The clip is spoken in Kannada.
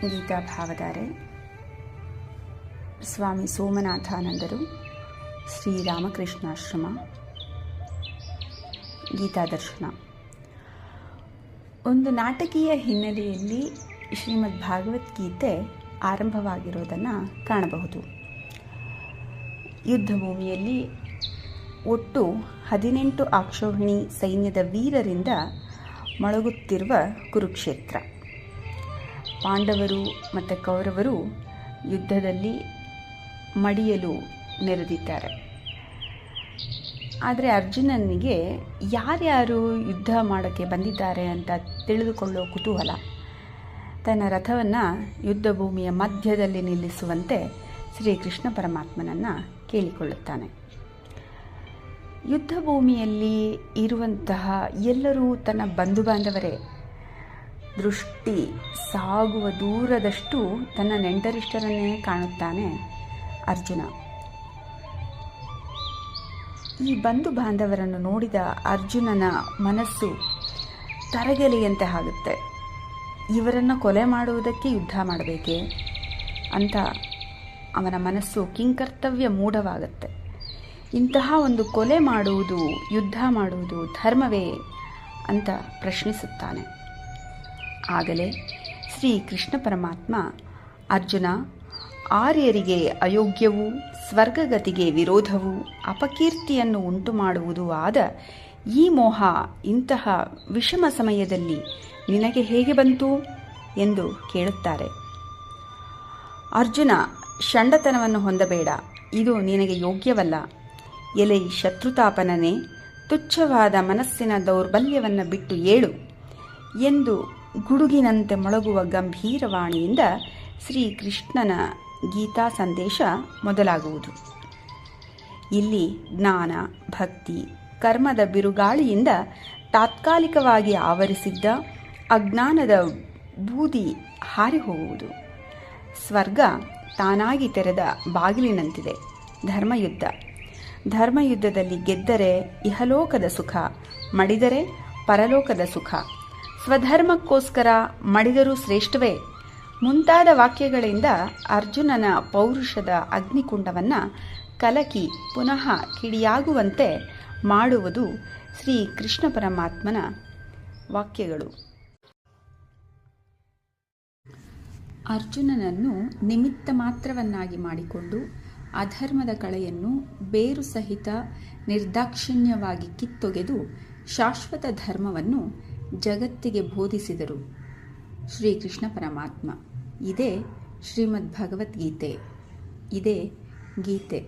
ಗೀತಾ ಭಾವಧಾರೆ ಸ್ವಾಮಿ ಸೋಮನಾಥಾನಂದರು, ಶ್ರೀರಾಮಕೃಷ್ಣಾಶ್ರಮ, ಗೀತಾದರ್ಶನ. ಒಂದು ನಾಟಕೀಯ ಹಿನ್ನೆಲೆಯಲ್ಲಿ ಶ್ರೀಮದ್ ಭಾಗವದ್ಗೀತೆ ಆರಂಭವಾಗಿರೋದನ್ನು ಕಾಣಬಹುದು. ಯುದ್ಧ ಭೂಮಿಯಲ್ಲಿ ಒಟ್ಟು 18 ಅಕ್ಷೋಹಿಣಿ ಸೈನ್ಯದ ವೀರರಿಂದ ಮೊಳಗುತ್ತಿರುವ ಕುರುಕ್ಷೇತ್ರ. ಪಾಂಡವರು ಮತ್ತು ಕೌರವರು ಯುದ್ಧದಲ್ಲಿ ಮಡಿಯಲು ನೆರೆದಿದ್ದಾರೆ. ಆದರೆ ಅರ್ಜುನನಿಗೆ ಯಾರ್ಯಾರು ಯುದ್ಧ ಮಾಡೋಕ್ಕೆ ಬಂದಿದ್ದಾರೆ ಅಂತ ತಿಳಿದುಕೊಳ್ಳೋ ಕುತೂಹಲ. ತನ್ನ ರಥವನ್ನು ಯುದ್ಧ ಭೂಮಿಯ ಮಧ್ಯದಲ್ಲಿ ನಿಲ್ಲಿಸುವಂತೆ ಶ್ರೀಕೃಷ್ಣ ಪರಮಾತ್ಮನನ್ನು ಕೇಳಿಕೊಳ್ಳುತ್ತಾನೆ. ಯುದ್ಧ ಭೂಮಿಯಲ್ಲಿ ಇರುವಂತಹ ಎಲ್ಲರೂ ತನ್ನ ಬಂಧು ಬಾಂಧವರೇ. ದೃಷ್ಟಿ ಸಾಗುವ ದೂರದಷ್ಟು ತನ್ನ ನೆಂಟರಿಷ್ಟರನ್ನೇ ಕಾಣುತ್ತಾನೆ ಅರ್ಜುನ. ಈ ಬಂಧು ಬಾಂಧವರನ್ನು ನೋಡಿದ ಅರ್ಜುನನ ಮನಸ್ಸು ತರಗೆಲೆಯಂತೆ ಆಗುತ್ತೆ. ಇವರನ್ನು ಕೊಲೆ ಮಾಡುವುದಕ್ಕೆ ಯುದ್ಧ ಮಾಡಬೇಕೇ ಅಂತ ಅವನ ಮನಸ್ಸು ಕಿಂಕರ್ತವ್ಯ ಮೂಢವಾಗುತ್ತೆ. ಇಂತಹ ಒಂದು ಕೊಲೆ ಮಾಡುವುದು, ಯುದ್ಧ ಮಾಡುವುದು ಧರ್ಮವೇ ಅಂತ ಪ್ರಶ್ನಿಸುತ್ತಾನೆ. ಆಗಲೇ ಶ್ರೀ ಕೃಷ್ಣ ಪರಮಾತ್ಮ, ಅರ್ಜುನ, ಆರ್ಯರಿಗೆ ಅಯೋಗ್ಯವೂ ಸ್ವರ್ಗಗತಿಗೆ ವಿರೋಧವೂ ಅಪಕೀರ್ತಿಯನ್ನು ಉಂಟು ಮಾಡುವುದೂ ಆದ ಈ ಮೋಹ ಇಂತಹ ವಿಷಮ ಸಮಯದಲ್ಲಿ ನಿನಗೆ ಹೇಗೆ ಬಂತು ಎಂದು ಕೇಳುತ್ತಾರೆ. ಅರ್ಜುನ, ಷಂಡತನವನ್ನು ಹೊಂದಬೇಡ, ಇದು ನಿನಗೆ ಯೋಗ್ಯವಲ್ಲ. ಎಲೈ ಶತ್ರುತಾಪನನೇ, ತುಚ್ಛವಾದ ಮನಸ್ಸಿನ ದೌರ್ಬಲ್ಯವನ್ನು ಬಿಟ್ಟು ಏಳು ಎಂದು ಗುಡುಗಿನಂತೆ ಮೊಳಗುವ ಗಂಭೀರವಾಣಿಯಿಂದ ಶ್ರೀಕೃಷ್ಣನ ಗೀತಾ ಸಂದೇಶ ಮೊದಲಾಗುವುದು. ಇಲ್ಲಿ ಜ್ಞಾನ, ಭಕ್ತಿ, ಕರ್ಮದ ಬಿರುಗಾಳಿಯಿಂದ ತಾತ್ಕಾಲಿಕವಾಗಿ ಆವರಿಸಿದ್ದ ಅಜ್ಞಾನದ ಬೂದಿ ಹಾರಿಹೋಗುವುದು. ಸ್ವರ್ಗ ತಾನಾಗಿ ತೆರೆದ ಬಾಗಿಲಿನಂತಿದೆ. ಧರ್ಮಯುದ್ಧದಲ್ಲಿ ಗೆದ್ದರೆ ಇಹಲೋಕದ ಸುಖ, ಮಡಿದರೆ ಪರಲೋಕದ ಸುಖ. ಸ್ವಧರ್ಮಕ್ಕೋಸ್ಕರ ಮಡಿದರೂ ಶ್ರೇಷ್ಠವೇ ಮುಂತಾದ ವಾಕ್ಯಗಳಿಂದ ಅರ್ಜುನನ ಪೌರುಷದ ಅಗ್ನಿಕುಂಡವನ್ನು ಕಲಕಿ ಪುನಃ ಕಿಡಿಯಾಗುವಂತೆ ಮಾಡುವುದು ಶ್ರೀ ಕೃಷ್ಣ ಪರಮಾತ್ಮನ ವಾಕ್ಯಗಳು. ಅರ್ಜುನನನ್ನು ನಿಮಿತ್ತ ಮಾತ್ರವನ್ನಾಗಿ ಮಾಡಿಕೊಂಡು ಅಧರ್ಮದ ಕಳೆಯನ್ನು ಬೇರು ಸಹಿತ ನಿರ್ದಾಕ್ಷಿಣ್ಯವಾಗಿ ಕಿತ್ತೊಗೆದು ಶಾಶ್ವತ ಧರ್ಮವನ್ನು ಜಗತ್ತಿಗೆ ಬೋಧಿಸಿದರು ಶ್ರೀಕೃಷ್ಣ ಪರಮಾತ್ಮ. ಇದೇ ಶ್ರೀಮದ್ ಭಗವದ್ಗೀತೆ, ಇದೇ ಗೀತೆ.